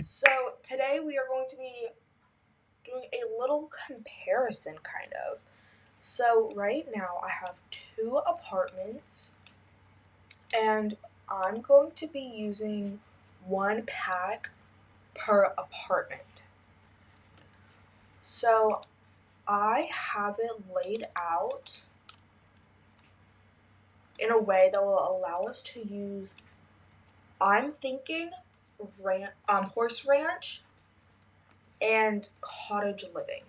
So today we are going to be doing a little comparison kind of. So right now I have two apartments and I'm going to be using one pack per apartment. So I have it laid out in a way that will allow us to use, I'm thinking, horse ranch and cottage living.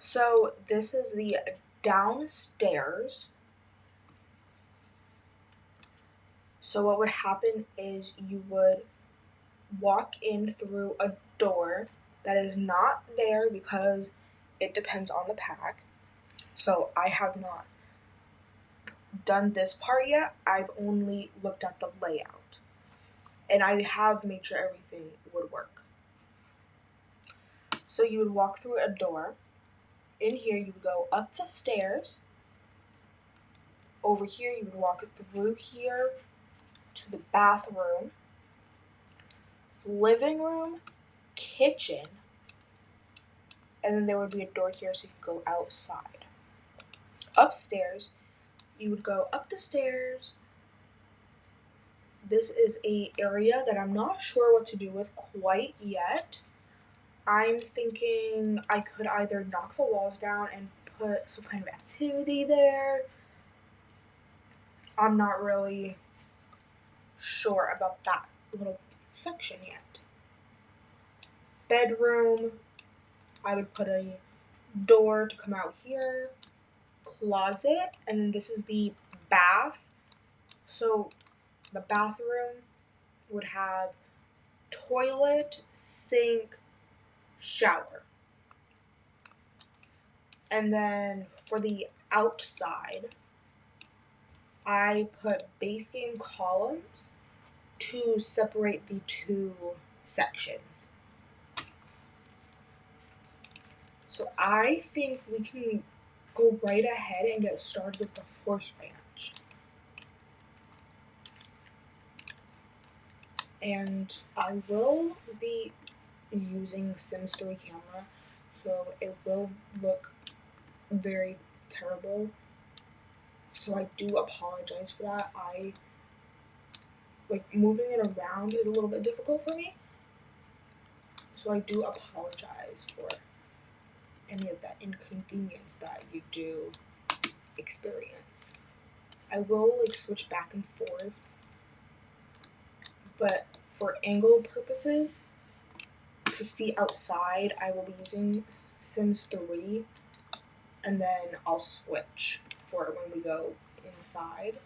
So this is the downstairs. So what would happen is you would walk in through a door that is not there because it depends on the pack. So I have not done this part yet. I've only looked at the layout. And I have made sure everything would work. So you would walk through a door. In here you would go up the stairs. Over here you would walk through here to the bathroom, living room, kitchen, and then there would be a door here so you could go outside. Upstairs, you would go up the stairs. This is a area that I'm not sure what to do with quite yet. I'm thinking I could either knock the walls down and put some kind of activity there. I'm not really sure about that little section yet. Bedroom, I would put a door to come out here, closet, and then this is the bath. So the bathroom would have toilet, sink, shower. And then for the outside, I put base game columns to separate the two sections. So I think we can go right ahead and get started with the horse ranch. And I will be using Sims 3 camera, so it will look very terrible. So I do apologize for that. Moving it around is a little bit difficult for me. So I do apologize for any of that inconvenience that you do experience. I will switch back and forth, but for angle purposes, to see outside, I will be using Sims 3, and then I'll switch for when we go inside.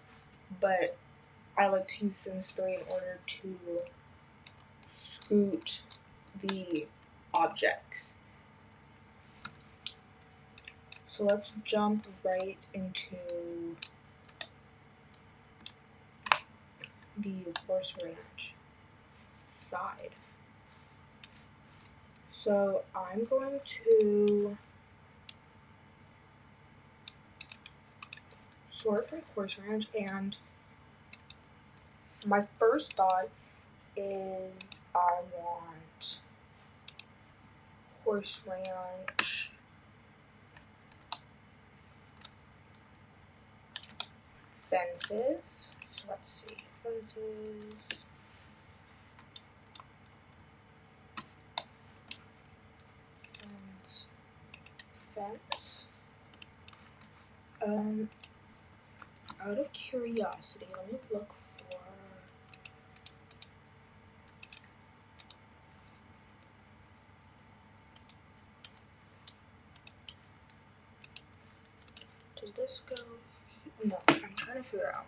But I like to use Sims 3 in order to scoot the objects. So let's jump right into the horse ranch side. So I'm going to sort from horse ranch, and my first thought is I want horse ranch fences. So let's see, fences. Fence. Out of curiosity, let me look for. Does this go? No, I'm trying to figure out.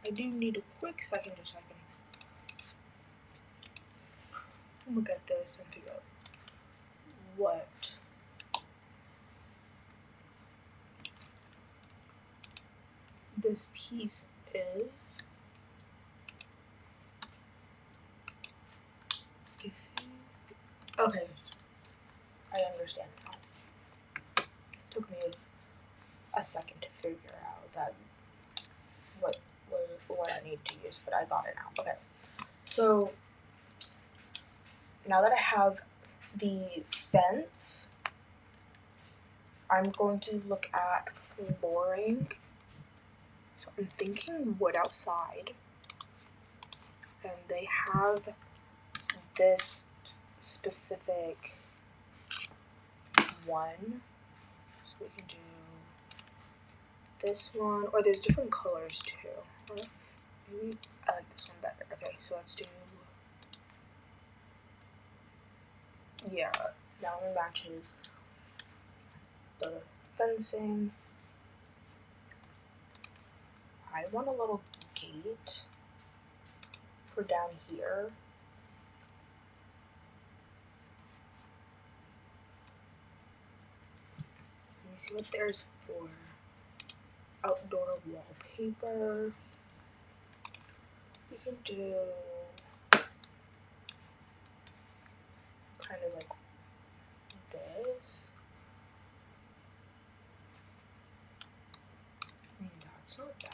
I do need a quick second just so I can look at this and figure out what this piece is. Okay, I understand now. It took me a second to figure out what need to use, but I got it now. Okay, so now that I have the fence, I'm going to look at flooring. So I'm thinking wood outside, and they have this specific one. So we can do this one, or there's different colors too. Or maybe I like this one better. Okay, so let's do, yeah, that one matches the fencing. I want a little gate for down here. Let me see what there's for outdoor wallpaper. We can do kind of like this. I mean, that's not bad.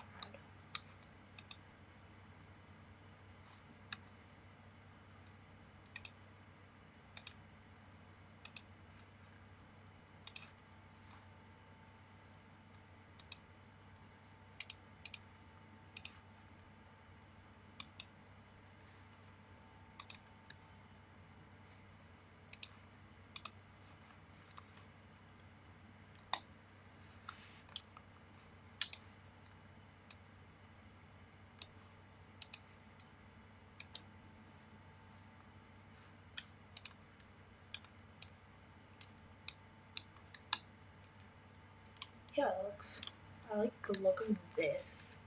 Yeah, it looks, I like the look of this.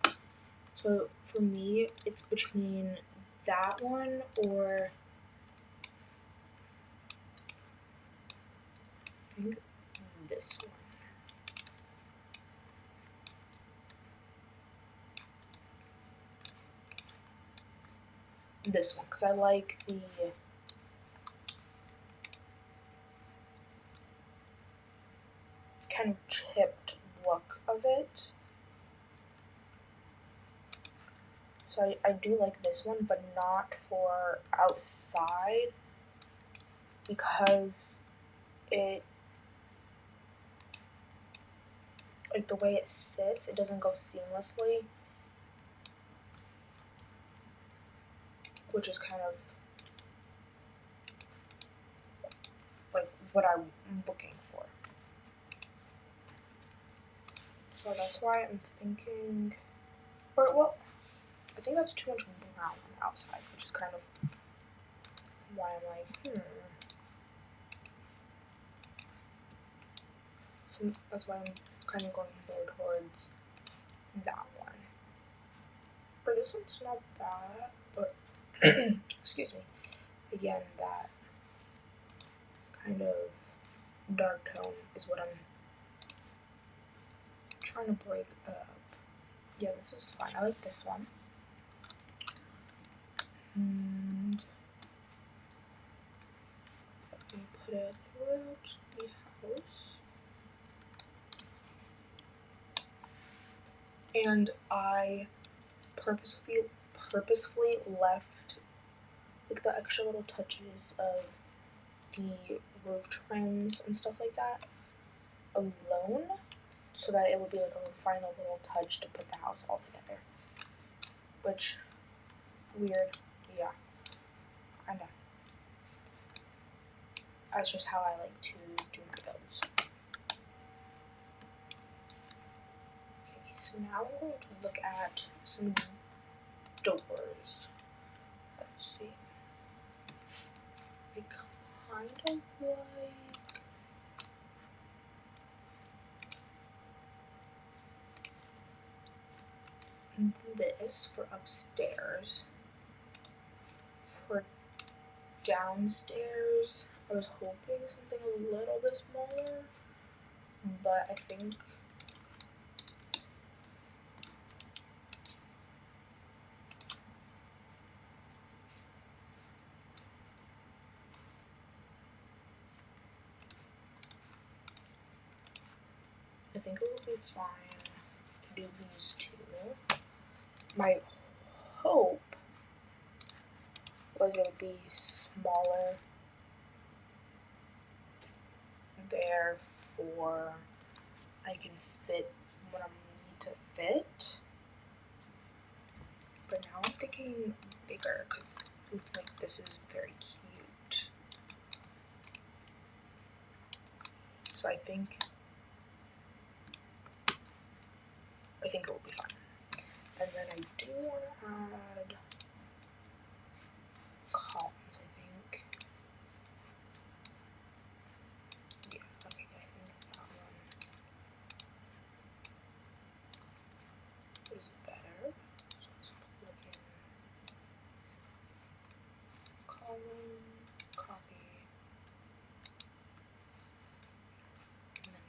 So for me, it's between that one or I think this one. This one, because I like the kind of chipped look of it. So I do like this one, but not for outside because it, like the way it sits, it doesn't go seamlessly, which is kind of like what I'm looking for. So that's why I'm thinking, or well, I think that's too much brown on the outside, which is kind of why I'm like, So that's why I'm kind of going more towards that one. Or this one's not bad, but excuse me. Again, that kind of dark tone is what I'm trying to break up. Yeah, this is fine. I like this one. And let me put it throughout the house. And I purposefully left like the extra little touches of the roof trims and stuff like that alone, so that it would be like a final little touch to put the house all together. Which, weird, yeah, I know. That's just how I like to do my builds. Okay, so now I'm going to look at some doors. Let's see. I kind of like this for upstairs. For downstairs, I was hoping something a little bit smaller, but I think it will be fine to do these two. My hope was it would be smaller, therefore I can fit what I need to fit. But now I'm thinking bigger because like this is very cute. So I think it will be fine. And then I do want to add columns, I think. Yeah, okay, I think that one is better. So let's plug in column, copy, and then I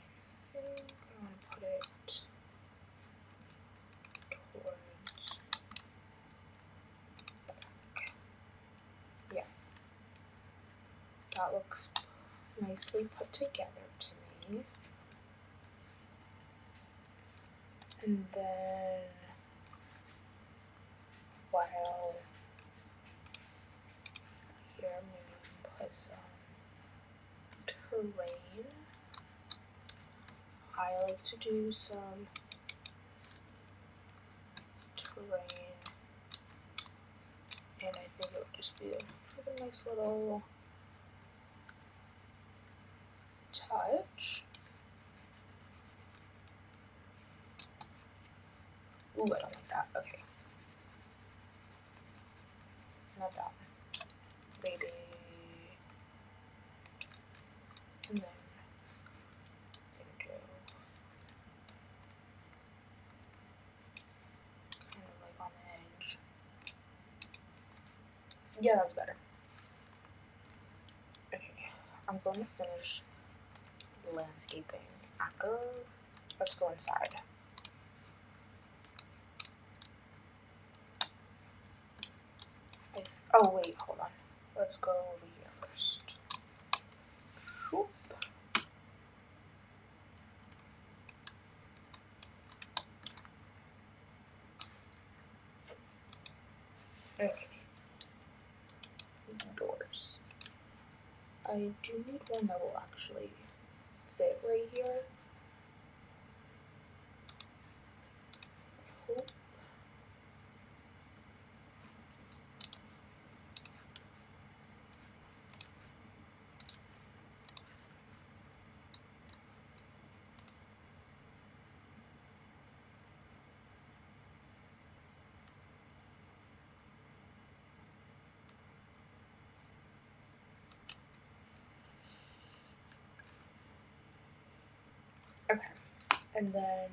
think I want to put it towards the back. Yeah, that looks nicely put together to me. And then while here, maybe we can put some terrain. I like to do some terrain, and I think it would just be like a nice little touch. Ooh, I don't like that. Okay. Not that one. Maybe. And then I'm gonna do kind of like on the edge. Yeah, that's better. Okay. I'm going to finish landscaping after. Let's go inside. Oh wait, hold on. Let's go over here first. Whoop. Okay. Doors. I do need one that will actually fit right here. I hope. Okay. And then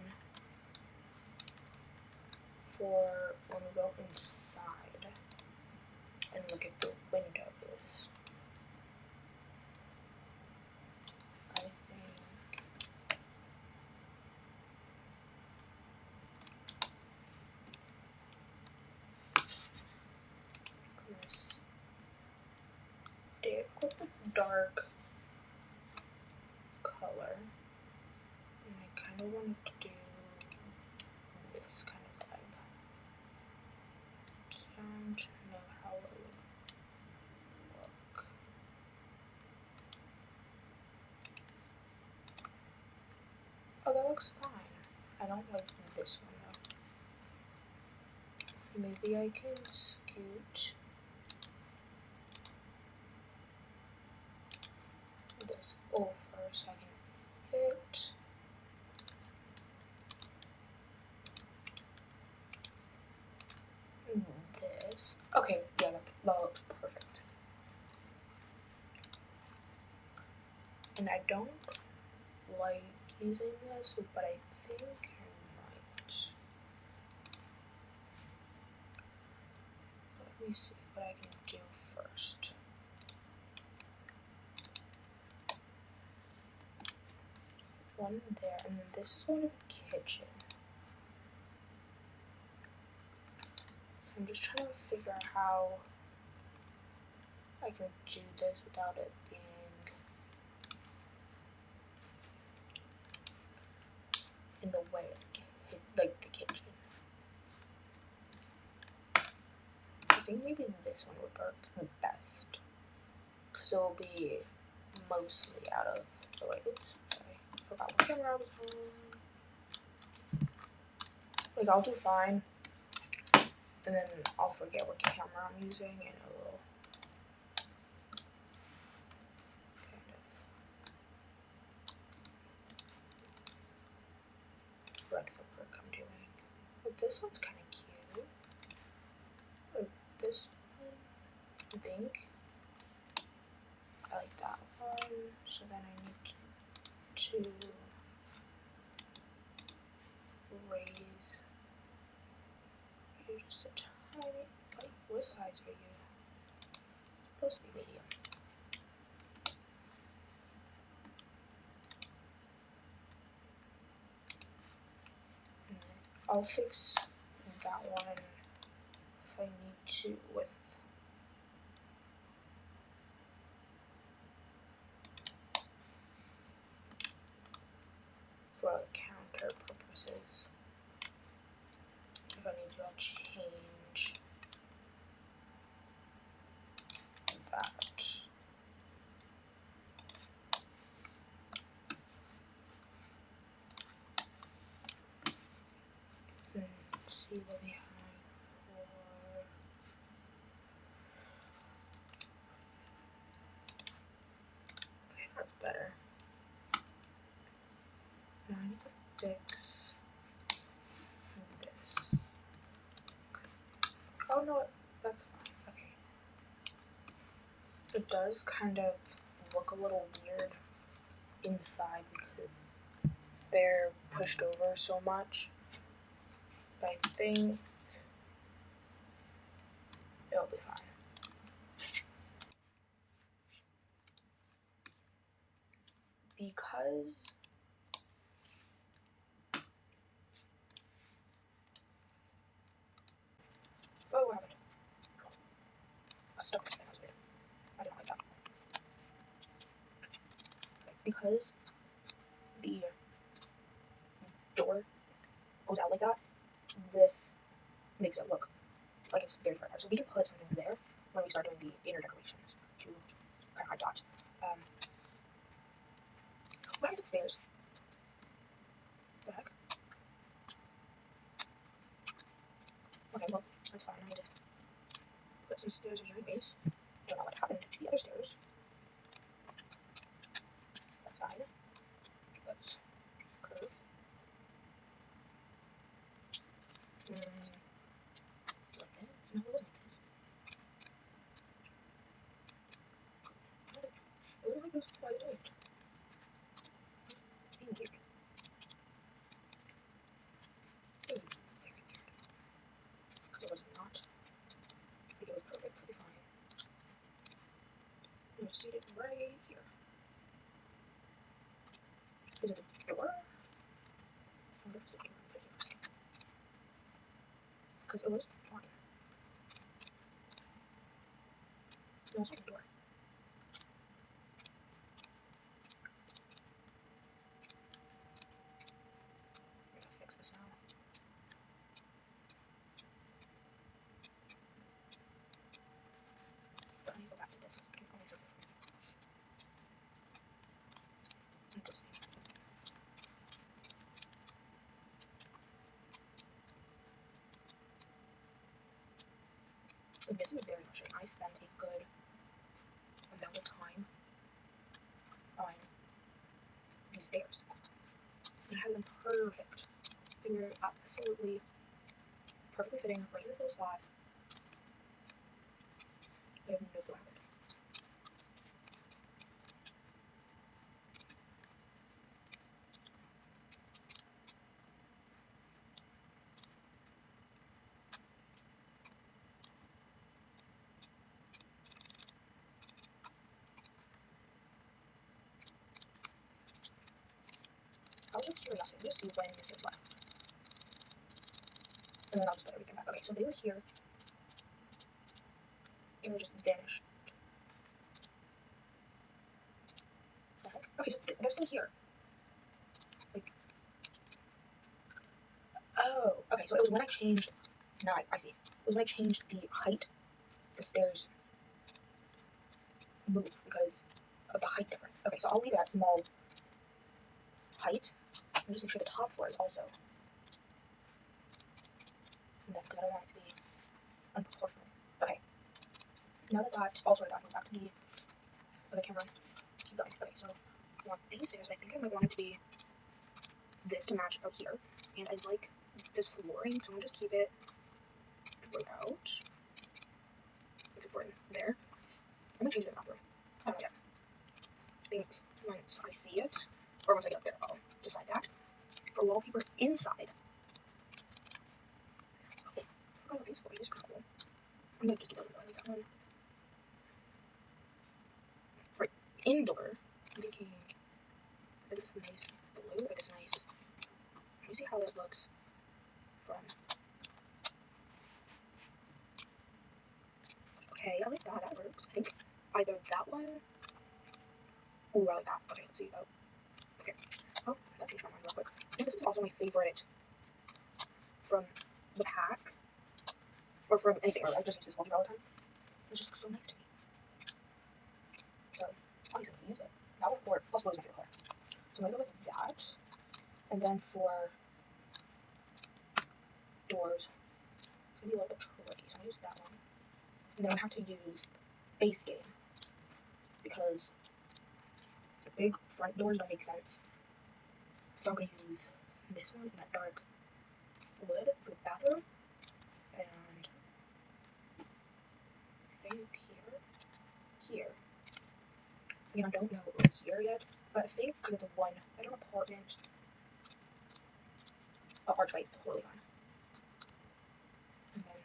for when we go inside and look at the windows, I think I'm gonna stick with the dark color, and I kind of want to do this kind of vibe. Don't know how it would look. Oh, that looks fine. I don't like this one though. Maybe I can scoot this over so I can fit this. Okay, yeah, that looks perfect. And I don't like using this, but I think I might. Let me see what I can do first. One there, and then this is going to be kitchen. So I'm just trying to figure out how I can do this without it being in the way of like the kitchen. think maybe this one would work best. Because it will be mostly out of the way. Oops, sorry. I forgot what camera I was on. Like, I'll do fine. And then I'll forget what camera I'm using and it will kind of wreck the work I'm doing. But this one's kind of cute. Or this one, I think. I like that one. So then I need to raise you just a tiny. Like, what size are you? Supposed to be medium. And then I'll fix that one if I need to with for counter purposes. If I need to, I'll change that. And see what we have for. Okay, that's better. Now I need to fix this. Oh no, that's fine. Okay. It does kind of look a little weird inside because they're pushed over so much. But I think it'll be fine. Because oh, what happened? I stuck my pen. That was weird. I don't like that. Okay, because the door goes out like that, this makes it look like it's very far apart. So we can put something there when we start doing the inner decorations to kind of hide that. What happened to the stairs? What the heck? Okay, well, that's fine. I need to put some stairs in here anyways. Don't know what happened to the other stairs. That's fine. Let's curve. Like this. No, it wasn't like this. It wasn't like this before I did it. It's being weird. It was very weird. Because it was not. Like it was perfectly fine. It was seated right here. Is it a door? I wonder if it's a door. Because it was fine. No, it's not a door. I'm gonna fix this now. But I need to go back to this so I can only fix it from and this thing. And this is very frustrating. I spent a good amount of time on these stairs. And I had them perfect. They were absolutely perfectly fitting right in this little spot. I have no clue what happened. Out of curiosity, I'm gonna see when this is left. And then I'll just put everything back. Okay, so they were here. And they just vanished. What the heck? Okay, so they're still here. Like, oh, okay, so it was when I changed, now I see. It was when I changed the height the stairs move because of the height difference. Okay, so I'll leave it at small height, and just make sure the top floor is also, and then because I don't want it to be unproportional. Okay, now that that's all sorted out, I'm back to the camera. Keep going. Okay, so I want these stairs, but I think I might want it to be this to match out here, and I like this flooring, so I'm gonna just keep it throughout, except for in there. I'm gonna change it in the bathroom. I don't know yet. I think once I see it, or once I get up there, I'll decide that. For wallpaper inside, oh, I forgot about these for. These are kind of cool. I'm gonna just do those. I like that one. For indoor, I'm thinking like this nice blue, like this nice. Let me see how it looks from. Okay, I like that. That works. I think either that one. Ooh, I like that. Okay, let's see. Oh, okay. Oh, that changed my mind real quick. I think this is also my favorite from the pack, or from anything. Or I just use this wallpaper all the time. It just looks so nice to me. So obviously I'm gonna use it. That one, or plus blue is my favorite color. So I'm gonna go with that. And then for doors, it's gonna be a little bit tricky. So I'm gonna use that one. And then I have to use base game because the big front doors don't make sense. So I'm gonna use this one, that dark wood for the bathroom, and I think here. Again, I don't know here yet, but I think because it's a one-bedroom apartment, archway is totally fine. And then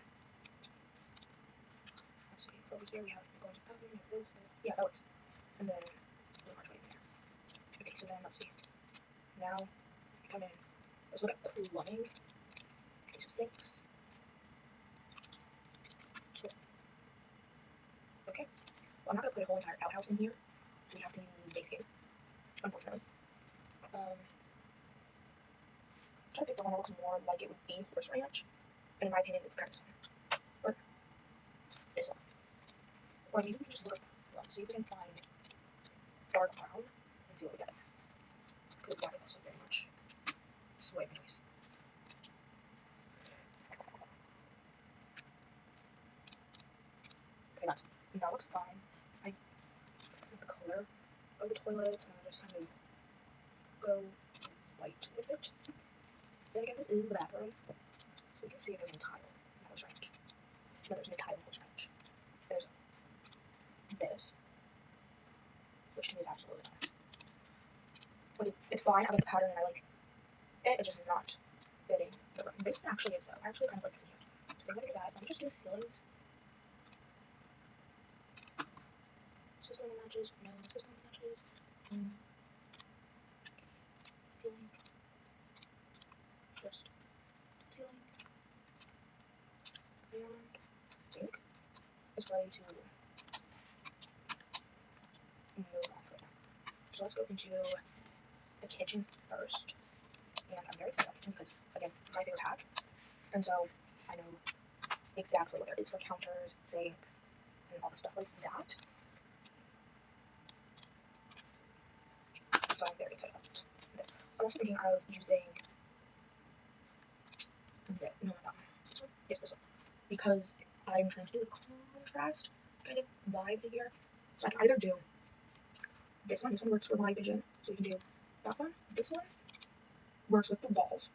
let's see, over here we have going to the bathroom, we have those. Yeah, that works. And then there's an archway in there. Okay, so then let's see. Now we come in. Let's look at plumbing. Okay, so sinks. So, okay. Well, I'm not gonna put a whole entire outhouse in here. So we have to use base game, unfortunately. Try to pick the one that looks more like it would be horse ranch. And in my opinion, it's kind of this one. Or this one. Or maybe we can just look up one, see if we can find dark brown and see what we get. Because that could also very much sway my choice. Okay, that looks fine. I like the color of the toilet, and I just kind of go white with it. Then again, this is the bathroom, so we can see if there's any tile in the horse ranch. No, there's no tile in the horse ranch. There's this, which to me is absolutely fine. Like, it's fine, I like the pattern and I like it, it's just not fitting the room. This one actually is though. I actually kind of like this in here. So I'm gonna do that. I'm just doing ceilings. Is this one that matches? No, is this one that matches? Okay. Ceiling. Just ceiling. And I think it's ready to move on right now. So let's go into the kitchen first. And I'm very excited about the kitchen because, again, my favorite hack. And so I know exactly what there is for counters, sinks, and all the stuff like that. So I'm very excited about this. I'm also thinking of using no, not that one. This one? Yes, this one. Because I'm trying to do a contrast kind of vibe in here. So I can either do this one works for my vision, so we can do that one. This one works with the walls.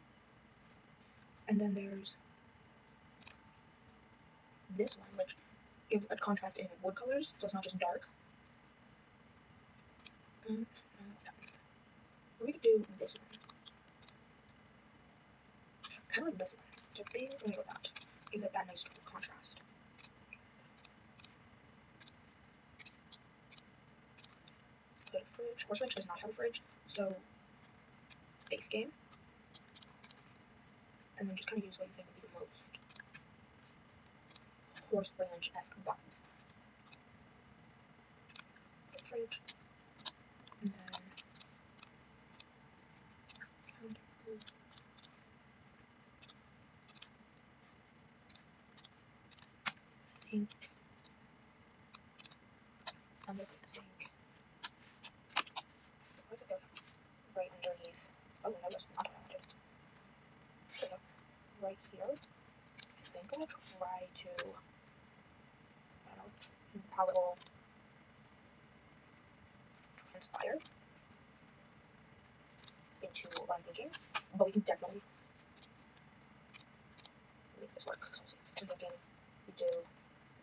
And then there's this one, which gives a contrast in wood colors, so it's not just dark. No, that one. Or we could do this one. Kind of like this one. So I think I'm gonna go with that. Gives it that nice contrast. Put a fridge. Horse ranch does not have a fridge, so base game. And then just kind of use what you think would be the most horse ranch-esque vibes. Fridge. And then counter. Sink. try to, I don't know how it will transpire into what I'm thinking, but we can definitely make this work. So let's see. I'm thinking we do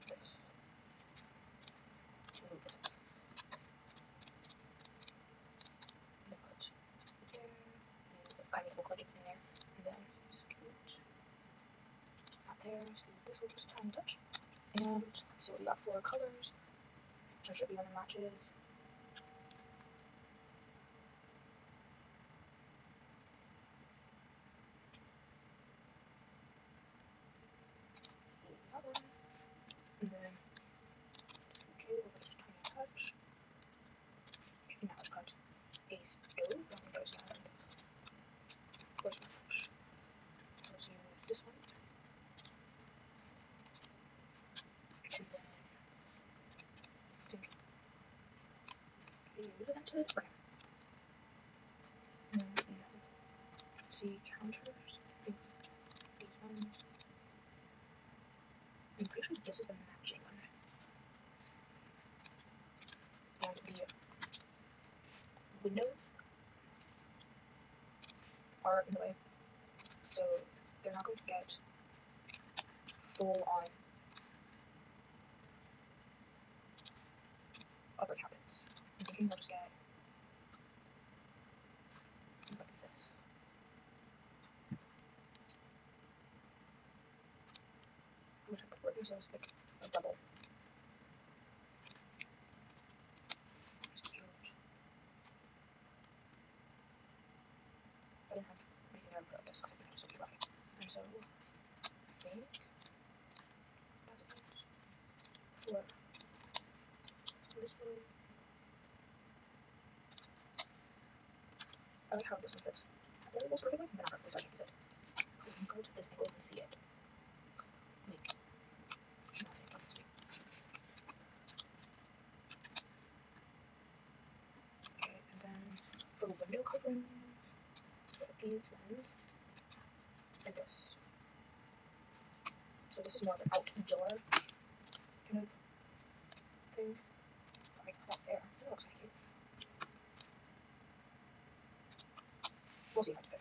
this to move this up. And then put it there. And kind of look like it's in there. And then scoot out there. Scoot this will just a tiny touch. And let's see what we got for colors. There should be one that matches. That one. And then scooch it over just a tiny touch. And now let's cut a stove. I don't think there's not. Where's my brush? So let's use this one. And then I think we use it into brown. And then see counters. I think these ones. I'm pretty sure this is the matching one. And the windows are in the way, so they're not going to get full on upper cabinets. I'm thinking we'll just get like this. I wish I could work these as like a double. It's cute. I didn't have anything I would put like this because I think I'm so cute about it. And so I think that's it for this one. I like how this one fits almost perfectly, but not perfectly, so I can't use it. Because when you go to this angle, you can see it. Like, nothing happens to me. Okay, and then for the window coverings, these ones, and this. So this is more of an outdoor kind of thing. I can put that there. That looks kind of cute. We'll see if I keep it.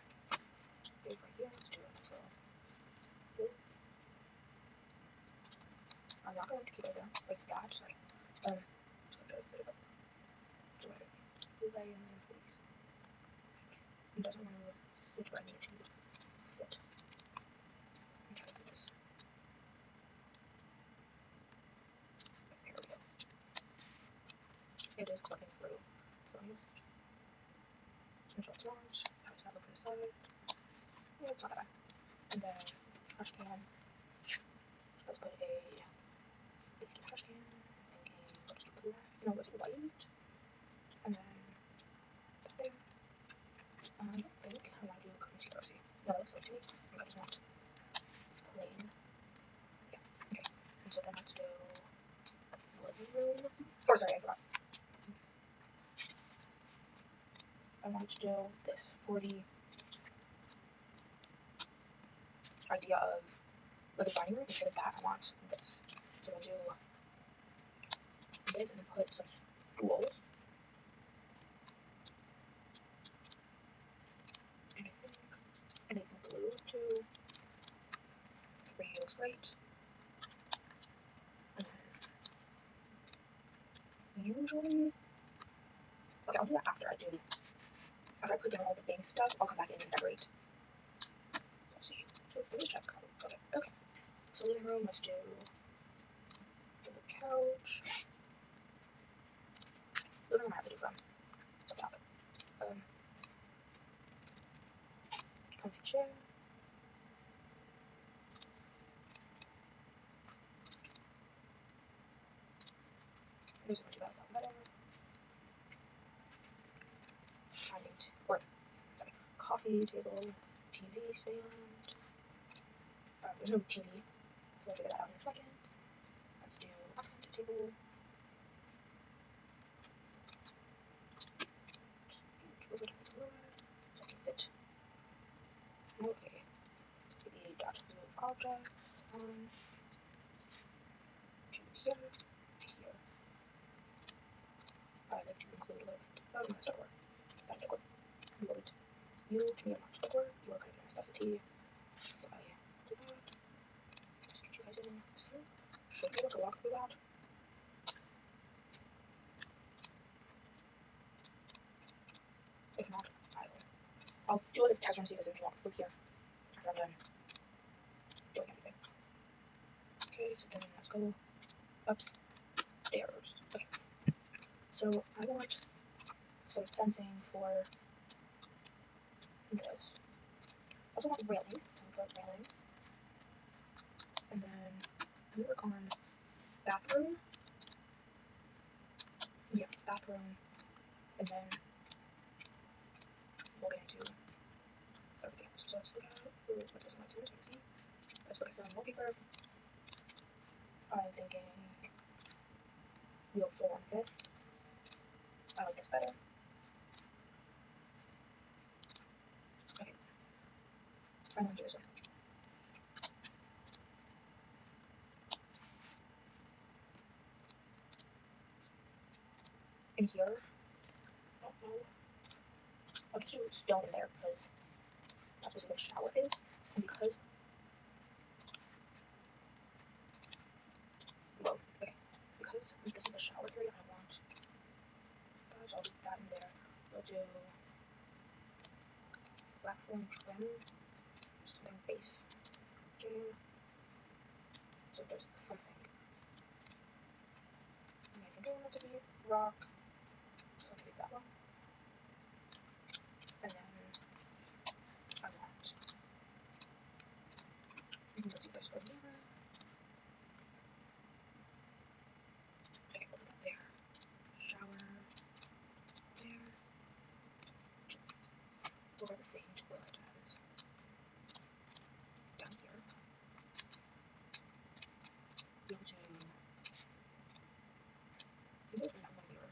Save right here. Let's do a nice little blue. I'm not going to keep it there like that. Sorry. So I'm try to put it up. So I lay in there, please. It doesn't want to sit where I need it to sit. I'm trying to put this. There we go. It is clipping through. So I'm just make sure it's not. How does that look inside? Yeah, it's not that bad. And then trash can. Let's put a basically trash can. Thinking let's do black. No, let's do white. And then that there. I don't think I want to do concealer. See, no, that looks like to me. I think I just want plain. Yeah. Okay. And so then let's do living room. Or sorry, I forgot. I want to do this for the idea of like a dining room. Instead of that, I want this. So we'll do this and put some stools. And I think I need some glue too. 3 looks great. And then usually, okay, I'll do that after I do. After I put down all the big stuff, I'll come back in and decorate. Let's see. So let me just check. Okay. Okay. So living room. Let's do the couch. Living room I have to do from the top. Comfy chair. There's a bunch about that better. Dining or sorry, coffee table, TV stand. There's no TV, so I'll figure that out in a second. Let's do accent table. Just over to the room so I can fit. No, okay. Maybe dot move object on. to walk through that. If not, I'll do a test run and see if this can walk through here after I'm done doing everything. Okay, so then let's go upstairs. Okay, so I want some fencing for this. I also want railing, so I'll put railing. And then we work on bathroom. Yeah, bathroom. And then we'll get into everything else. So let's look at what does my team so you can see. Let's look at some wallpaper. I'm thinking we'll full on this. I like this better. Okay. I'm going to do this one. In here, I don't know. I'll just do stone in there because that's supposed to be where the shower is. And because, well, okay, because this is the shower area, I want that, so I'll do that in there. We'll do platform trim, something base. Okay. So there's something. And I think I want it to be rock. So I'll take that one. And then I want, let's see this for here. Okay, we'll put that there. Shower there. We'll have the same toilet as down here. Be able to, I think that one here.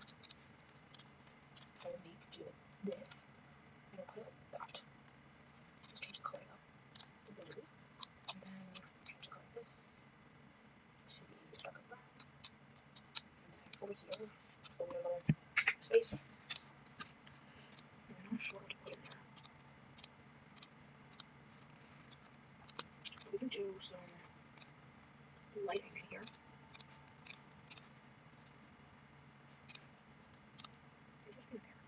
I will make do this. And we'll put it like that. Let's change the color though. Blue. And then change the color of this to be darker brown. And then over here, over a little space. I'm not sure what to put in there. We can do some lighting in here. Just in there.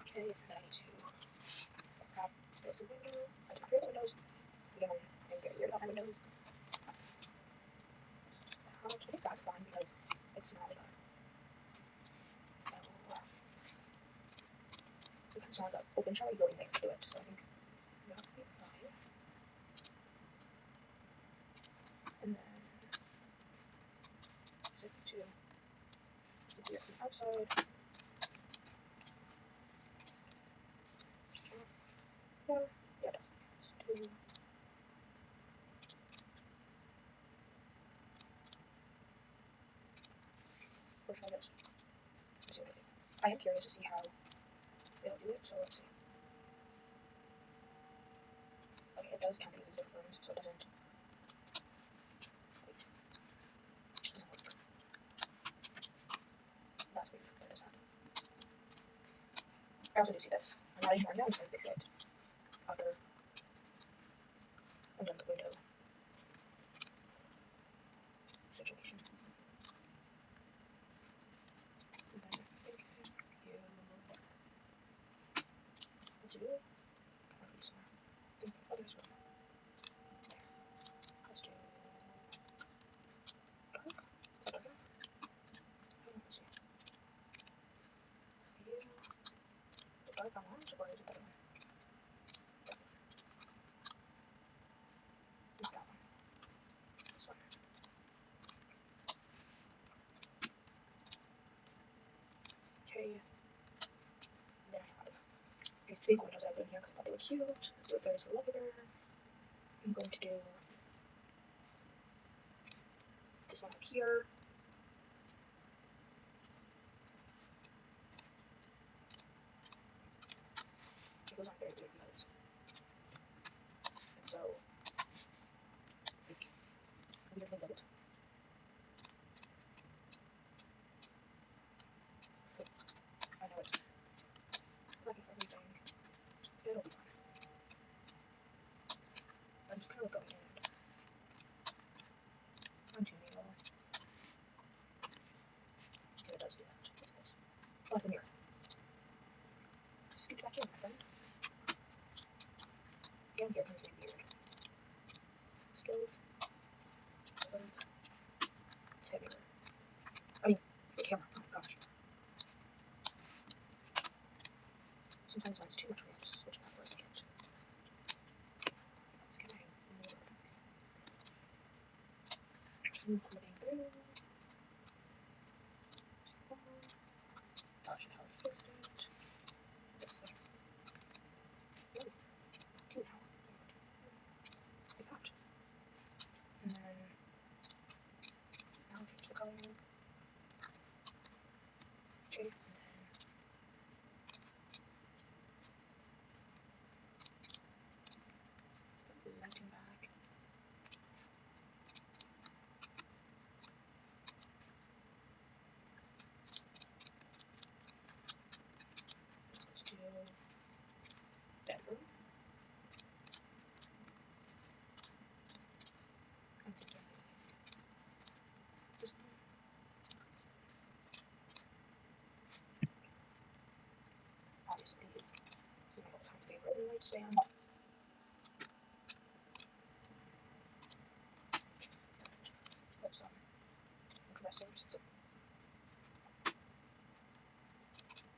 Okay, and then I need to grab this window. I don't feel the windows. Again, I'm very weird about my windows. I think that's fine because it's not like a, it's not like an open shower. You go in there to do it. So I think that would be fine. And then zip to do it from the outside. Yeah, yeah, it does. Let's do. Or should I just see what they do? I am curious to see how they'll do it, so let's see. Okay, it does count these as different rooms, so it doesn't. Wait, it doesn't work. That's weird, but it does that. I also do see this. I'm not ignoring that, I'm just going to fix it after I'm done the window situation. And then I think you will do. I'll do some. I think others will. There. Let's do dark. Is that dark enough? Let's see. You, the dark I want, or is it that one? That one. Not that one. This one. Okay. Then I have these big windows I put in here because I thought they were cute. So there's a wallpaper. I'm going to do this one up here. It goes on very weird because it's so like weirdly built. I know it's wrecking everything. It'll be fine. I'm just kind of plus the mirror. Scoot back in, my friend. Again, here comes my beard. Skills of Teddy. I mean, the camera. Oh gosh. Sometimes when it's too much, we have to switch back for a second. Let's get my mirror back. Including through. I should have fixed it. Just like, oh, cute now. Like that. And then, now I'll change the color. Okay, and then lighting back. Let's do bedroom. I'm thinking this one. Obviously, is my all-time favorite nightstand. Let's put some dressers, some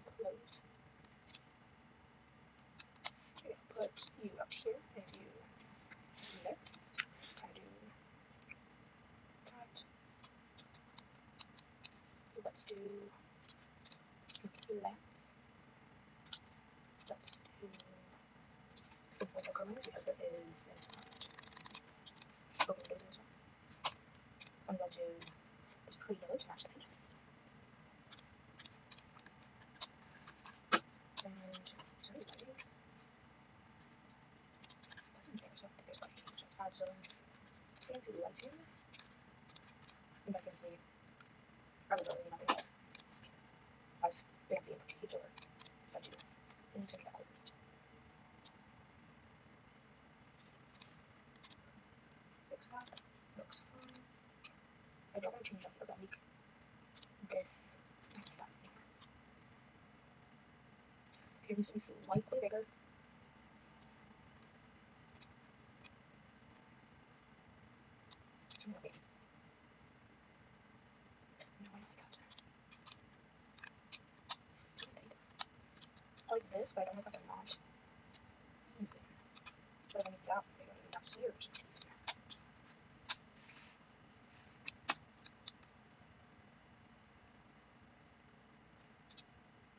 clothes. Okay, put you up here and you there. And do that. Let's do let's do some window coverings because there is open windows in this one. And we'll do this pretty yellow to match the paint. And some lighting. That's in there, so I think there's lighting. So let's add some fancy lighting. And by fancy, I would really nothing as fancy in particular that you need to make that clear. Fix that. Looks fine. I don't want to change up here, but I'll make this not that anymore. Here needs to be slightly bigger. It's more big. No, I don't like that. I like this, but I don't like that they're not even. But I need that bigger than down here or something.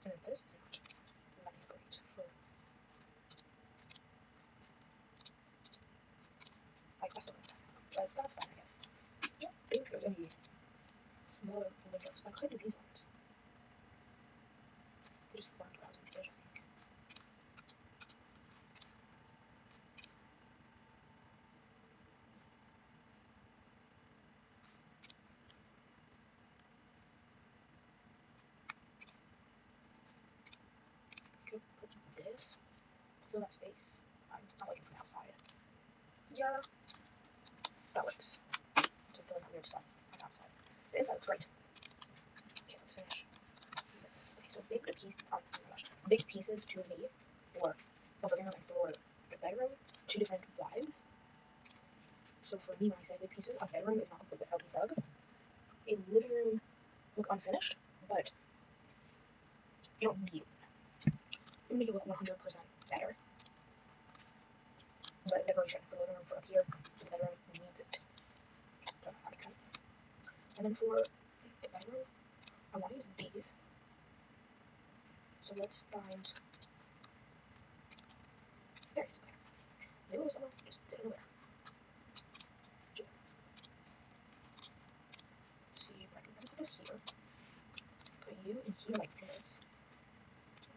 And then this is not letting it great for like us around that. But that's fine, I guess. I don't think there's any smaller windows. I could do these ones. They just weren't what I was envisioning. Could put this, fill that space. I'm not looking from the outside. Yeah, that works. To fill in that weird stuff on the outside. The inside looks great. Okay, let's finish this. Okay, so big pieces. Oh my gosh, big pieces to me for the living room and for the bedroom. Two different vibes. So for me, when I say big pieces, a bedroom is not complete without a rug. A living room look unfinished, but you don't need one. It would make it look 100% better. But it's decoration for the living room, for up here, for the bedroom, needs it. Don't know how to make sense. And then for the bedroom, I want to use these. So let's find. There it is. Okay. They were somewhere, just didn't know where. See if I can put this here. Put you in here like this.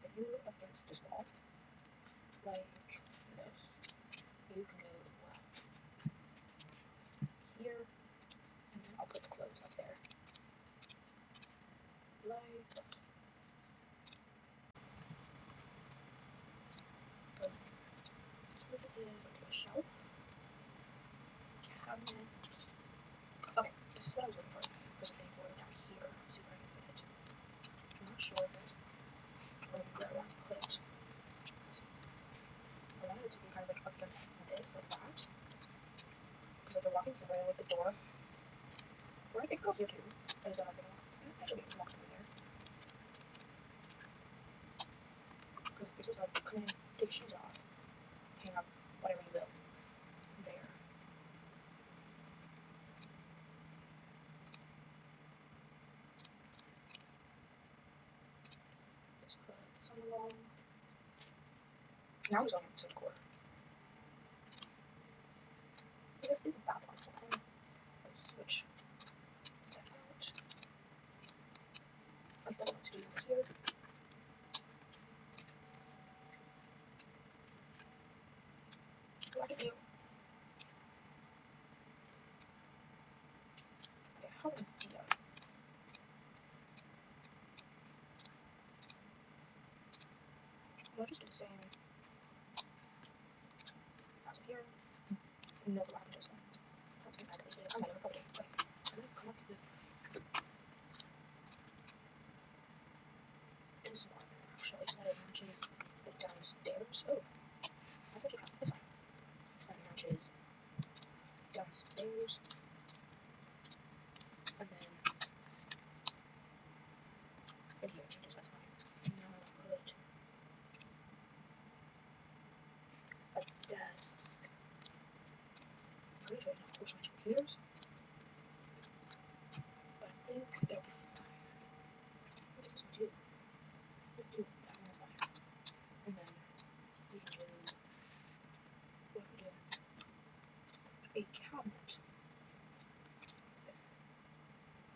Put you against this wall. Like this. You can go here. And then I'll put the clothes up there. Like that. So this is like a shelf. Cabinet. Okay, this is what I was looking for something for down here. Let's see where I can fit it. I'm not sure if there's against this like that. Because like you're walking through like the door. Or I could go here too. I just don't know if I can actually be able to walk through there. Because you're supposed to come in, take your shoes off, hang up whatever you will there. Let's put this on the wall. Now I'm just going to decor. There is a bath on the wall. Let's switch that out. I still want to do here. What I could do. Okay, how do I do? I'll just do the same as up here. No, the back just one. I don't think I deleted it. I might have uploaded it, but I'm gonna come up with this one actually, so that it matches the downstairs. Oh, I was looking at this one. So that matches downstairs. And then in here it changes, that's fine. Now I'll put a desk. I'm pretty sure I know how to switch computers, but I think it'll be fine. What does this one do? We'll do that one, that's fine. And then we can do, what if we do a cabinet? This.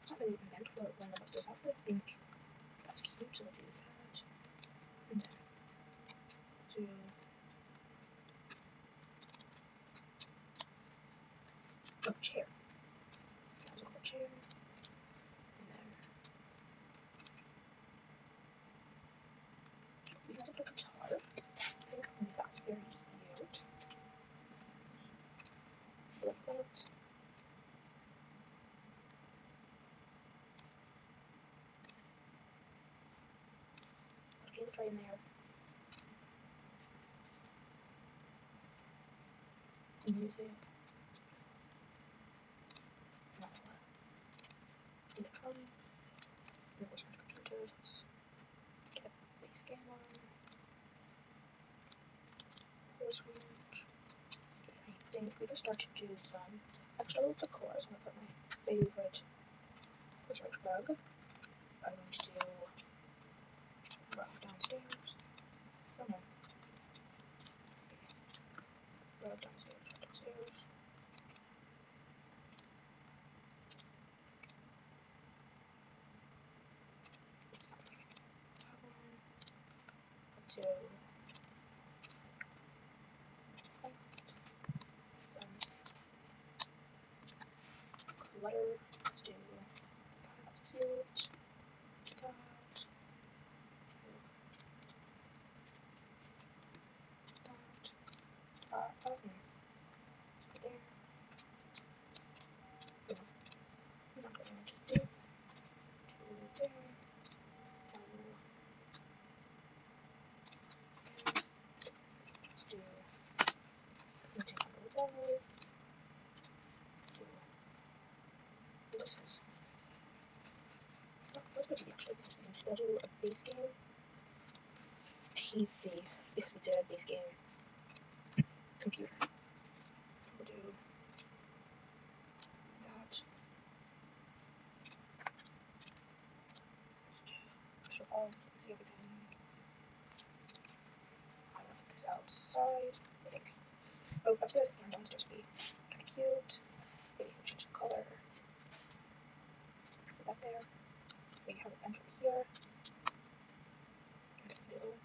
It's not really meant for one of upstairs house, but I think that's cute, so we'll do that. And then do a chair. I was looking for a chair. And then we can also put a guitar. I think that's very cute. Like that. Okay, try in there. Some music. Not a lot. Electronics. Maybe we'll switch computers. Let's get a base game on. Force range. Okay, I think we can start to do some extra little decor. So I'm gonna put my favorite force range rug. I'm going to do rug downstairs. Oh no. Okay. Rug downstairs, rug downstairs. It's not working. That one. Do some clutter. Let's do that. That's cute. That. Button. Let's put there. Oh, I'm not going to just do there. Okay. Let's do painting on the wall. Do this is. Oh, let's put TV actually. We can schedule a base game. TV, because we did a base game computer. We'll do that. Let's shuffle. Let's see if we can. I want to put this outside. I think. Oh, upstairs and downstairs would be kind of cute. Maybe we'll change the color. Put that there. Maybe have a bench over here. And a little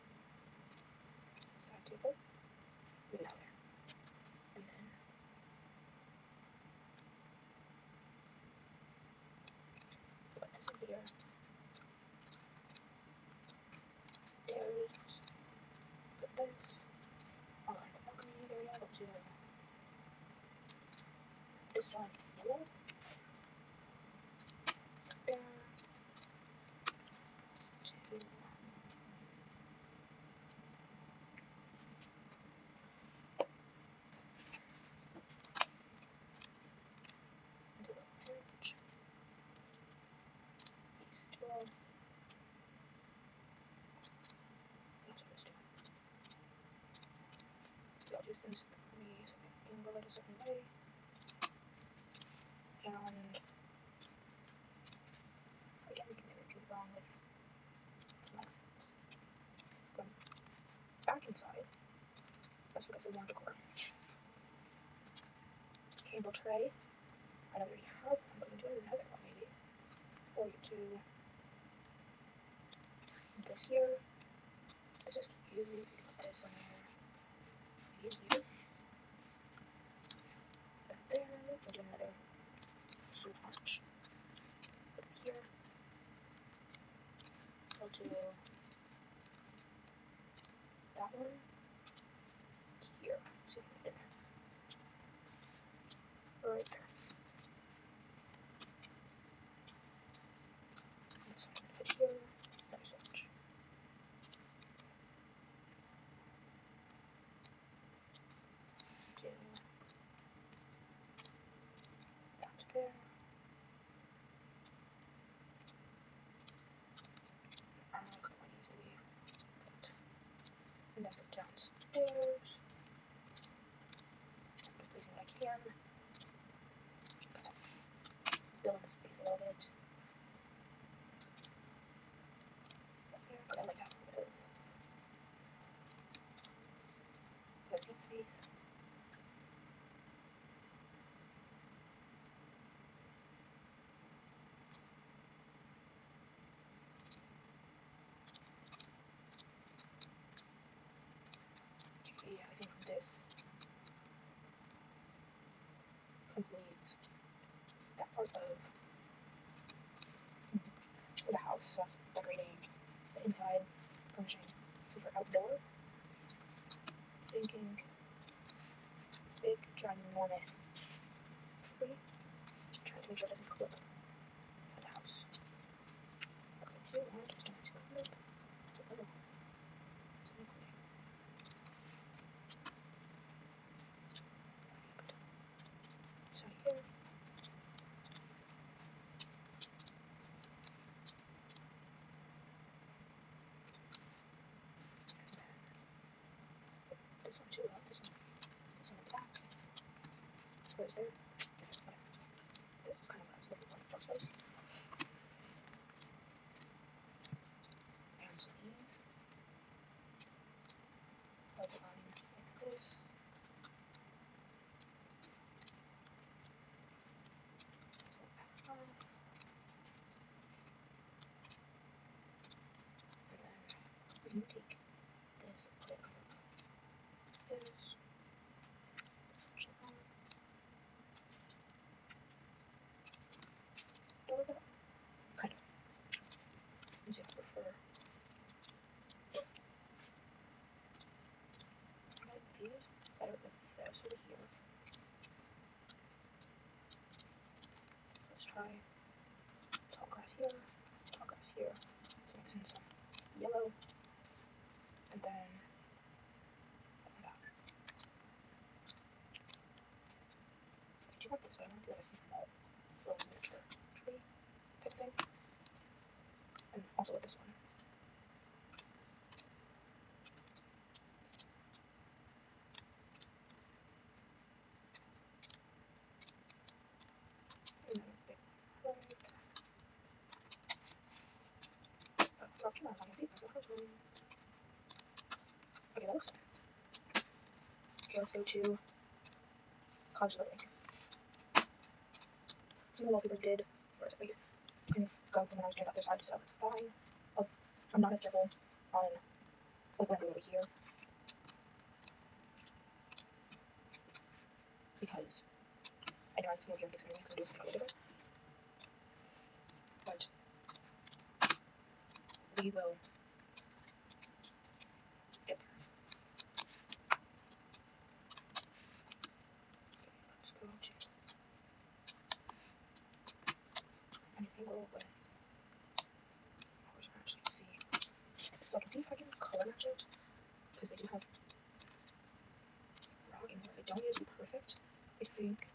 side table. Maybe that there. And then put this in here. Stairs. Put this. Oh, I think I'm going to area. We'll do this one yellow. There. Let's do a certain way. And again, we can never go wrong with plants. Going back inside, let's look at some more decor. Candle tray. I don't really have one, but we can do another one maybe. Or we could do this here. This is cute. We can put this somewhere. Maybe here. Back there. We'll do another swatch. Put it here. We'll do that one here. See if we can put it in there. Right there. Let's put it here. Another swatch. Let's do that there. I'm gonna cut one easily. And then for downstairs, I'm placing what I can. Kind of fill in the space a little bit. Right there, because I like to have a little bit of a seat space. Okay, I think this completes that part of the house. So that's decorating the inside, furnishing. So for outdoor, thinking big, ginormous tree. Trying to make sure it doesn't clip inside the house. Because I do want it to clip a little. So I'm clear. So here. This one too, this one. This one in the back. Where's there? Guess that's not it. This is kind of what I was looking for in the first place. And some ease. Hold the line like this. This little back off. And then we can take this, put it on this. Switch it on. A little bit. Kind of. As you prefer. I like these better with this over here. Let's try tall grass here, tall grass here. Let's mix in some yellow, and then that. I do want this, but I want to do like a small little miniature tree type thing. And also with this one. And then a big one right there. Oh, come on, I can see this. Okay, that looks fine. Okay, let's go to Cottage living. Some of the wallpaper did, where is it, right here, kind of go from when I was doing the other side, so it's fine. I'm not as careful on, like, when I go over here, because I know I have to come over here and fix it anyway, because I'm doing something a little different. But we will get there. Okay, let's go to an angle with, I actually can see, so I can see if I can color match it, because they do have rock and wood. I don't need it to be perfect. I think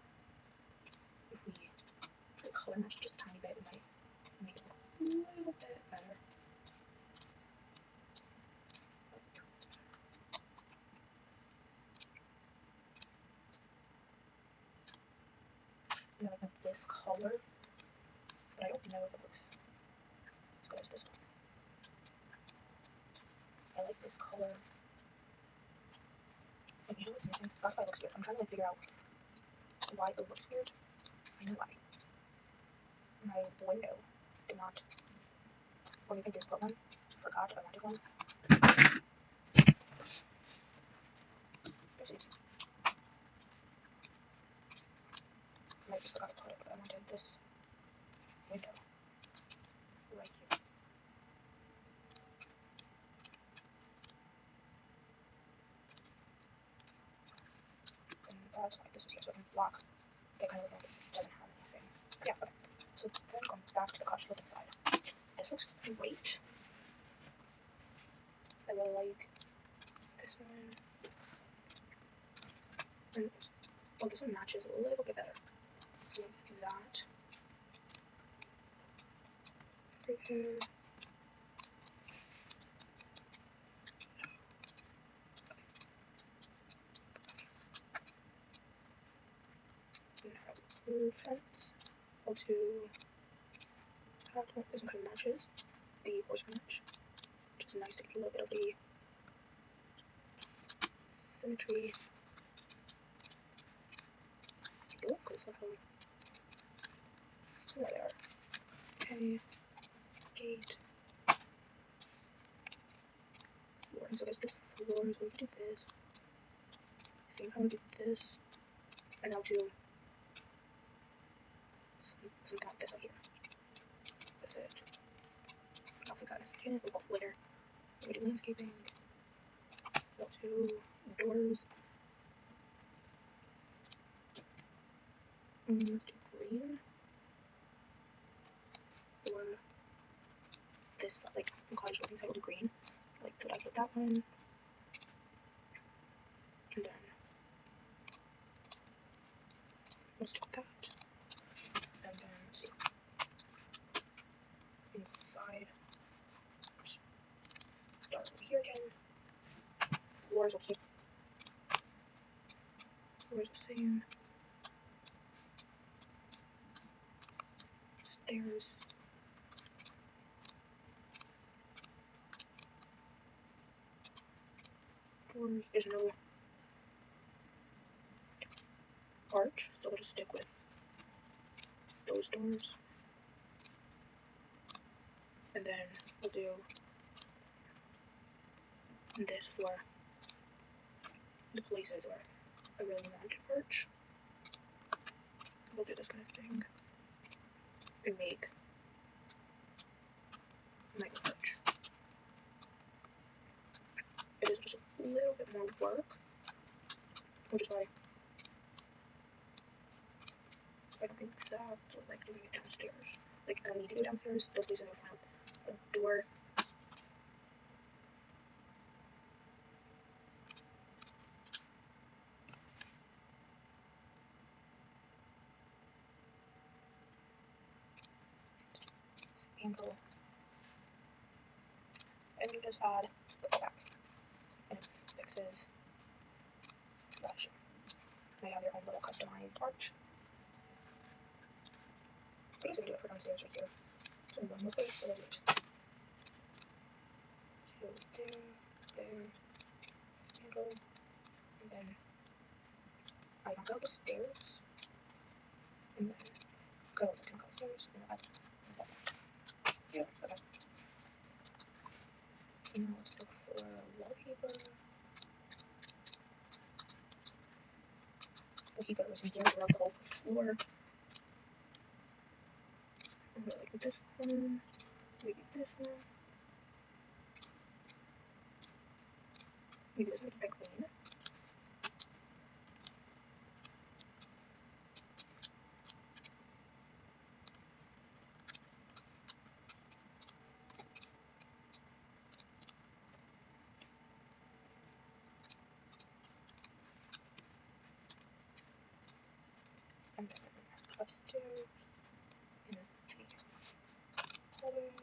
if we try to color match it just a tiny bit, it might make it look a little bit better. this color, but I don't know if it looks as good as this one. I like this color. And you know what's missing? That's why it looks weird. I'm trying to like figure out why it looks weird. I know why. My window did not, or maybe I did put one. Forgot I wanted one. I just forgot to put it, but I wanted this window right here. And that's why this is here, so I can block. It kind of looks like it doesn't have anything. Yeah, okay. So then going back to the cottage look inside. This looks great. I really like this one. And oh, this one matches a little bit better. So we can do that. Right here. Now, fence. I'll do that one. This one kind of matches the horse match, which is nice to get a little bit of the symmetry. Oh, because look how somewhere there. Okay, gate, floor. And so there's this floor, so we can do this. I think I want to do this, and I'll do some cactus up here with it. I'll fix that in a second. We'll go later. We do landscaping. We'll do doors. Let's do green for this, like, cottage looking side. We'll do green. Like, so I get that one. And then let's do that. And then let's see. Inside. Start over here again. Floors will keep. Floors the same. Stairs. Doors. There's no arch, so we'll just stick with those doors. And then we'll do this for the places where I really want an arch. We'll do this kind of thing and make my arch. It is just a little bit more work, which is why I don't exactly like doing it downstairs. Like, I don't need to go downstairs. Those places I found a door. Angle. And you just add the back. And it fixes that issue. Now you have your own little customized arch. I guess we can do it for downstairs right here. So one more place, so we'll do it. So there, angle, and then I knock out the stairs, and then go to knock out the stairs, and then add that. Yeah, okay. So now let's look for wallpaper. We'll keep it with some gears around the whole first floor. I'm gonna like this one, maybe this one. Maybe this one, keep that clean. And then upstairs in the hallway. It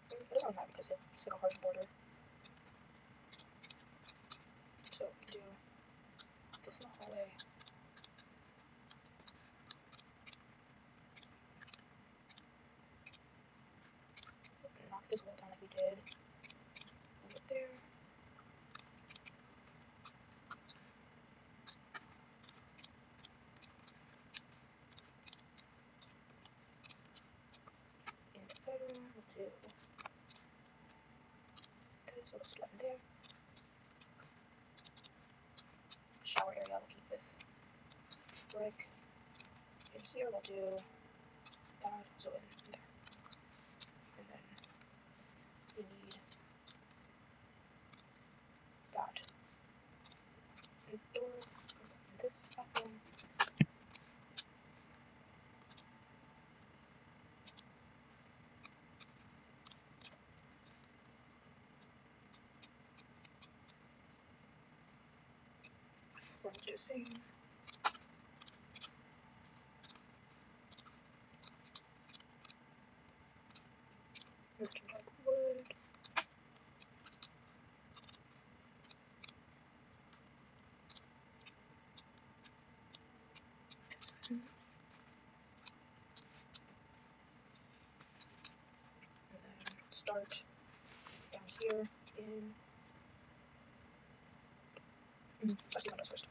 doesn't really matter because it's like a harsh border. So we can do this in the hallway. brick. And here we'll do that, so in there. And then we need that. And door, and this bathroom. Let's do the same. Merchant like wood. And then start down here in. Let's do windows first.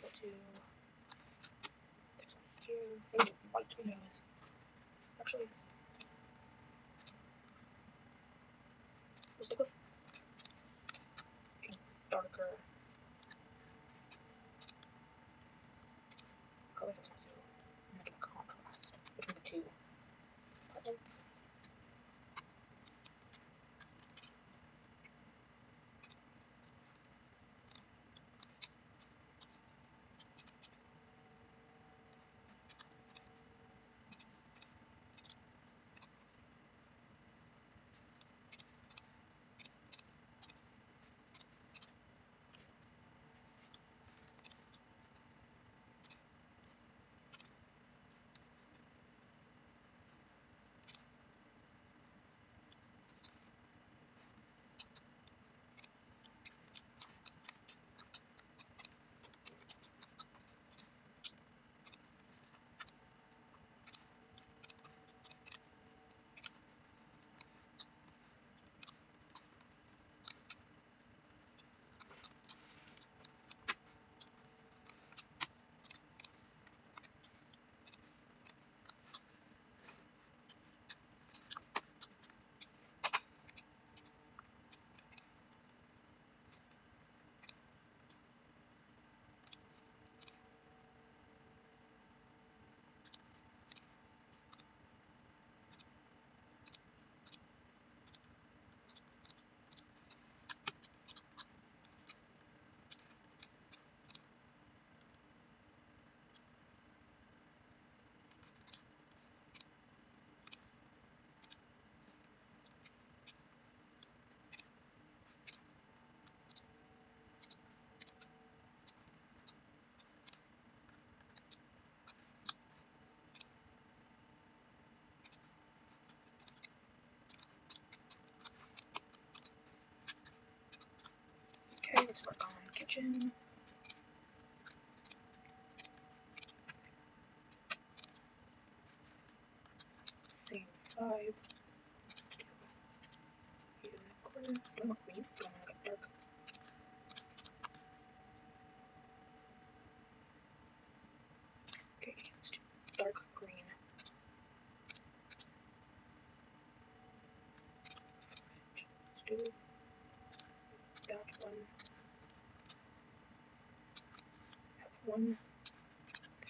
Go to this one here. And do white windows. Actually, we'll stick with a darker color that's also much of a contrast between the two apartments. Okay, let's work on kitchen. Same vibe. Unicorn. Do I want green? Do I want to go dark? Okay, let's do dark green. Let's do that one. Have one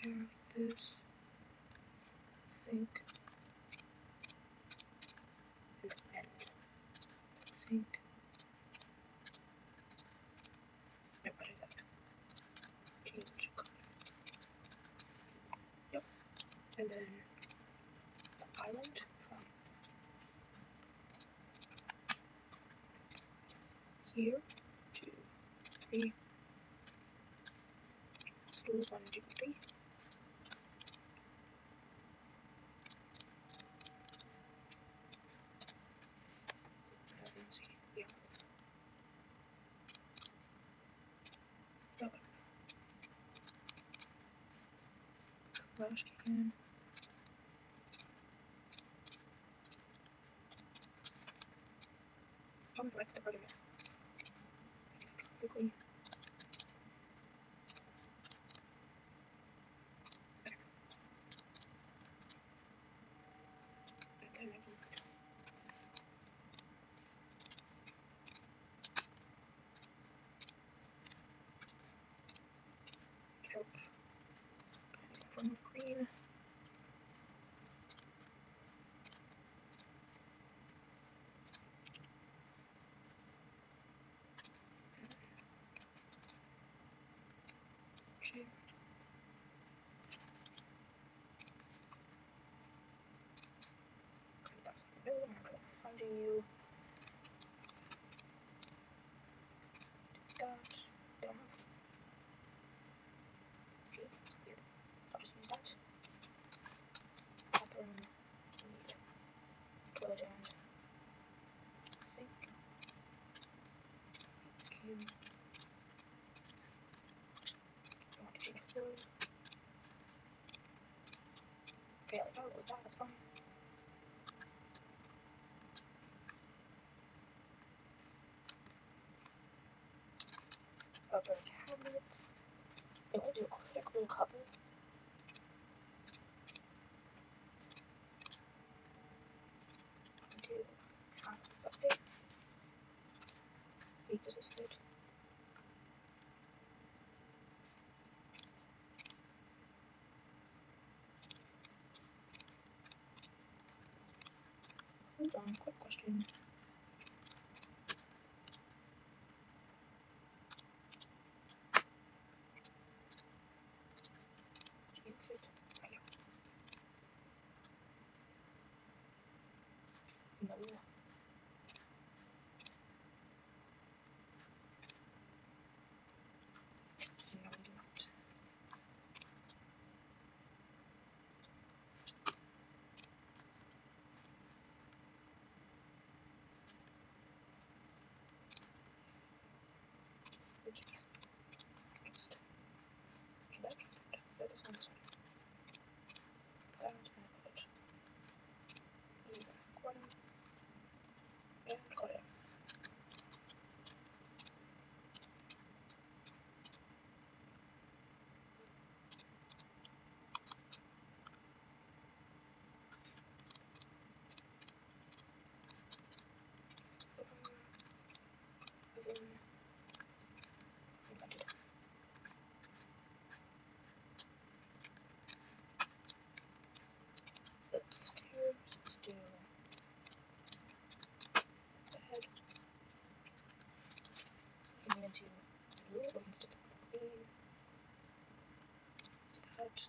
there like this. Sink. And end. Sink. And what is that? Change color. Yep. And then the island from here. 2, 3. Stools 1, 2, 3. Let's see. Yeah. Yep. Trash can. Probably if I put the part in there. Quickly. Okay. And then I can up our cabinets. And we'll do a quick little cover. Do half up there. Wait, does this fit? Hold on, quick question. Do you fit? Oh, yeah. No. No, we do not. Okay. Just put back. Put this on this side. That and put it in the corner. And cut it. Open. Invented. Let's do the head. We can lean into blue, we can stick the green. Do that.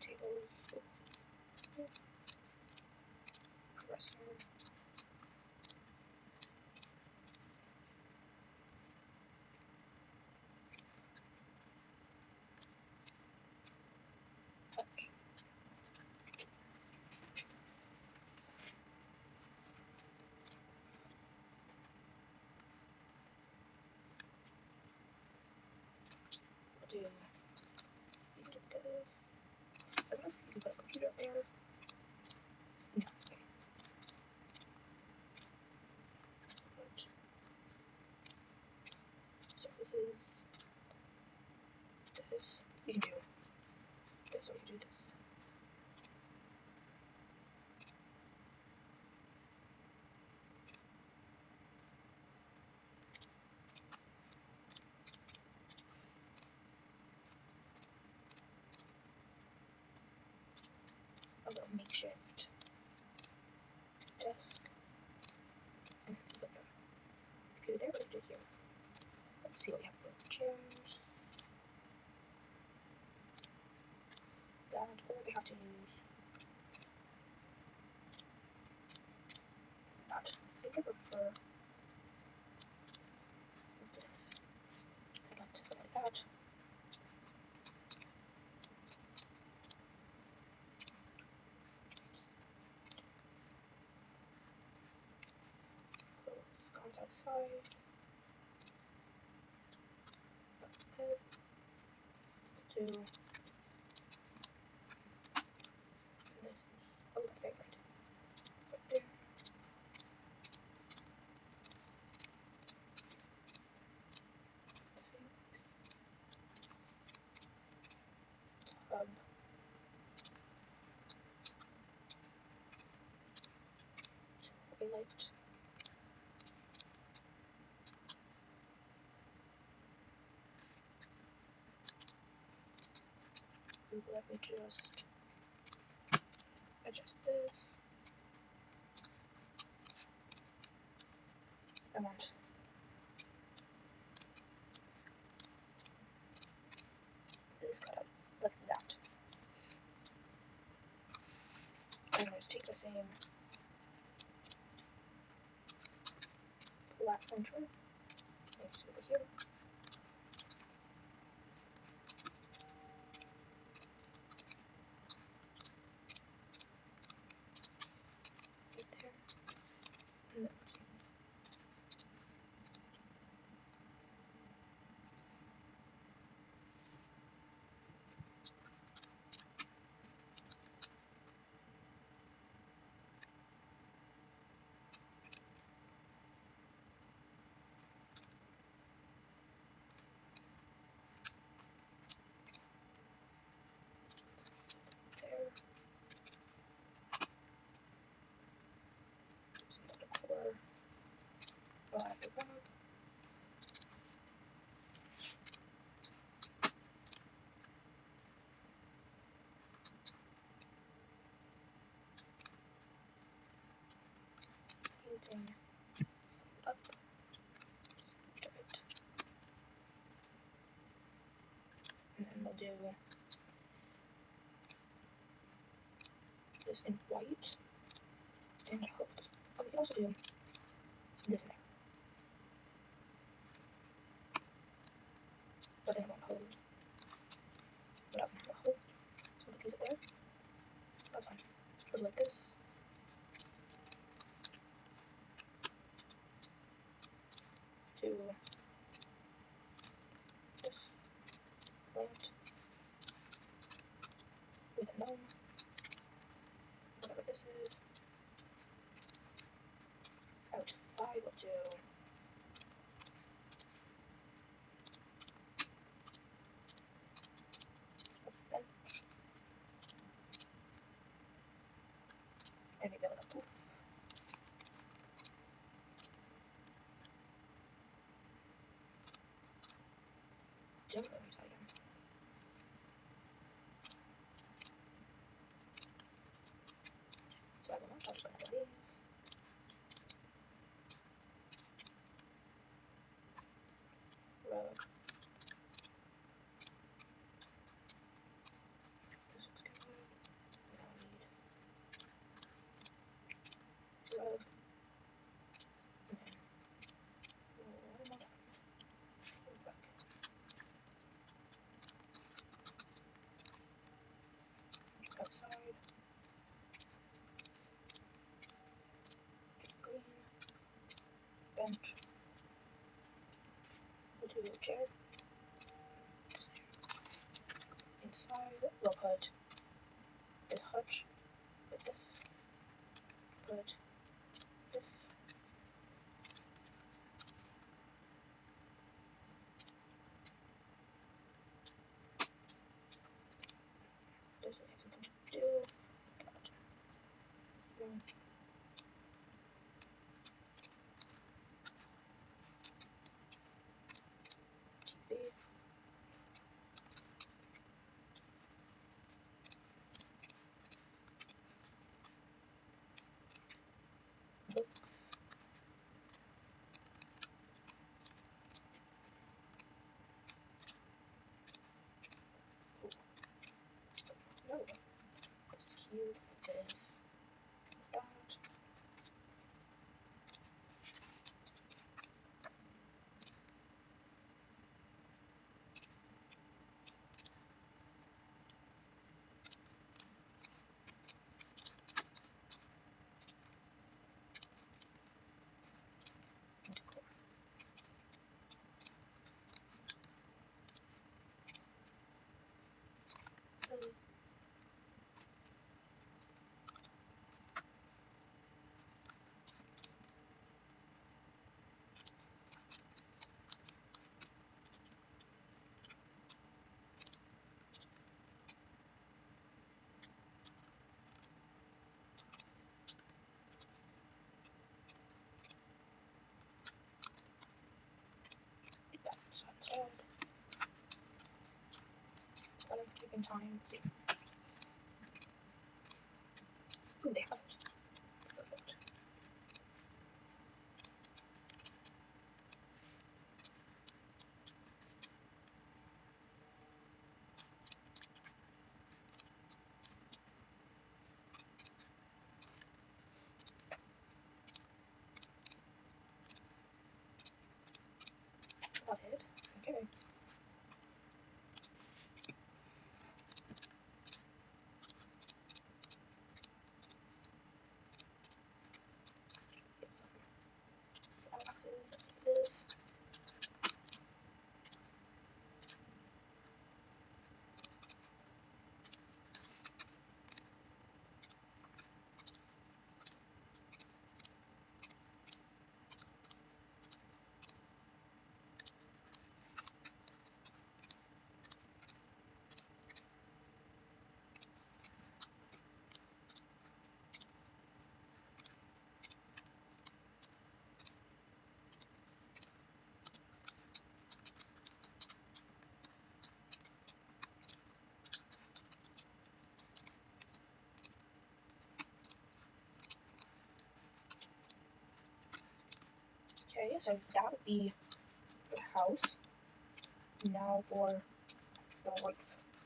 Table. Dresser. Touch. We'll do, you can do this. I guess you can put a computer up there. No. Okay. But, so this is this. You can do this or you can do this. A little makeshift desk. And put the computer there, put it here. Let's see what we have for chairs. That, or we have to use that. I think I prefer this. So let's go like that. Put sconce outside. Head. Do this. Oh, that's very bright. Right there. Sink. Hub. A light. Let me just adjust this. I want this cut out like that. I'm going to take the same platform trim and just over here. Right there. And then let's see. everything slide up, straight. And then we'll do this in white and hope. Oh, we can also do this in there. But then it won't hold. But I was gonna have a hold. So we'll put these up there. That's fine. We'll do like this. Do this plant with a gnome. Whatever this is. Ouch side will do a bench. And maybe like a poof. Jump or use that again. So I will not touch one of these. Rug. This looks good. Now we need rug. And then one more time. Rug. Outside. Green. Bench. We'll do a chair. Inside, we'll put this hutch with this. Put this. This we have something to do. TV. Books. No. This is cute. This. That. Decor. Really. So instead, landscaping time. Let's see. Ooh, they have others. Perfect. That's it. Okay. so that would be the house. Now for the roof.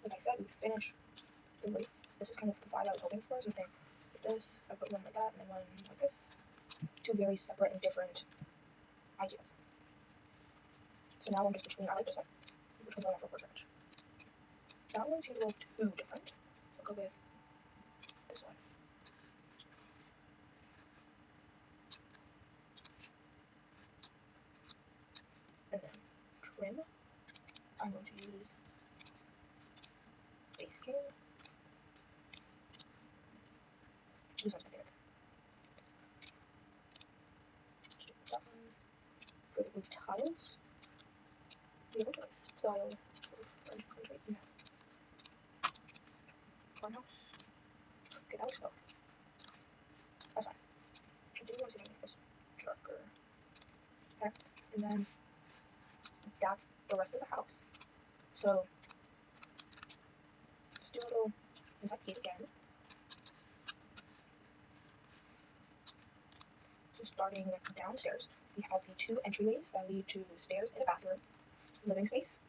Like I said, we would finish the roof. This is kind of the vibe I was hoping for, something like this. I put one like that and then one like this. Two very separate and different ideas. So now I'm just between, I like this one. Which one do I want for portrait? That one seems a little too different. So I'll go with this one. And then trim. I'm going to use base game. This one's my favorite. Let's do that one. For the roof tiles. We have a nice style of French country. No. Farmhouse. Okay, that looks both. That's fine. I do want to see if I can make this darker. Okay. And then that's the rest of the house. So let's do a little inside peek again. So starting downstairs, we have the two entryways that lead to stairs and a bathroom, living space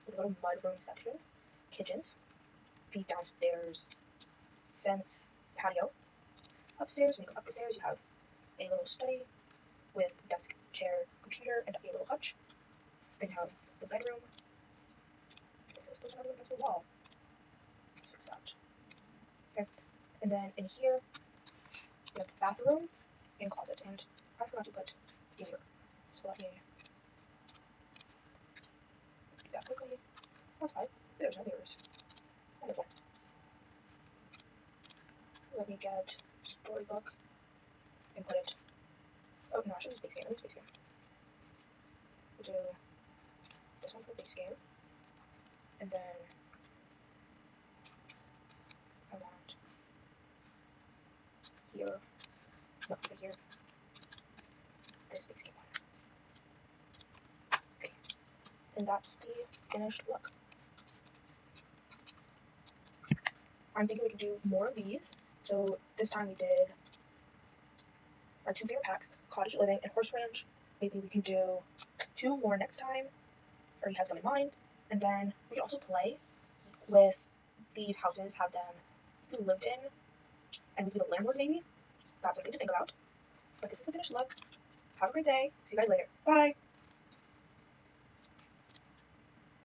with a little mudroom section, kitchens, the downstairs fence patio. Upstairs, when you go up the stairs, you have a little study with desk, chair, computer, and a little hutch. Then you have the bedroom. There's still another against the wall. Let's fix that. Okay. And then in here, we have the bathroom and closet. And I forgot to put a mirror. So let me do that quickly. That's fine. There's no mirrors. Wonderful. Let me get storybook and put it. Oh no, I should use base game. I'll use base game. We'll do this one for base game. And then I want here, no, over here, this base game one. Okay. And that's the finished look. I'm thinking we could do more of these. So this time we did our two favorite packs, Cottage Living and Horse Ranch. Maybe we can do 2 more next time, or you have some in mind. And then we can also play with these houses, have them lived in, and we can be the landlord maybe. That's something to think about. But this is the finished look. Have a great day. See you guys later. Bye!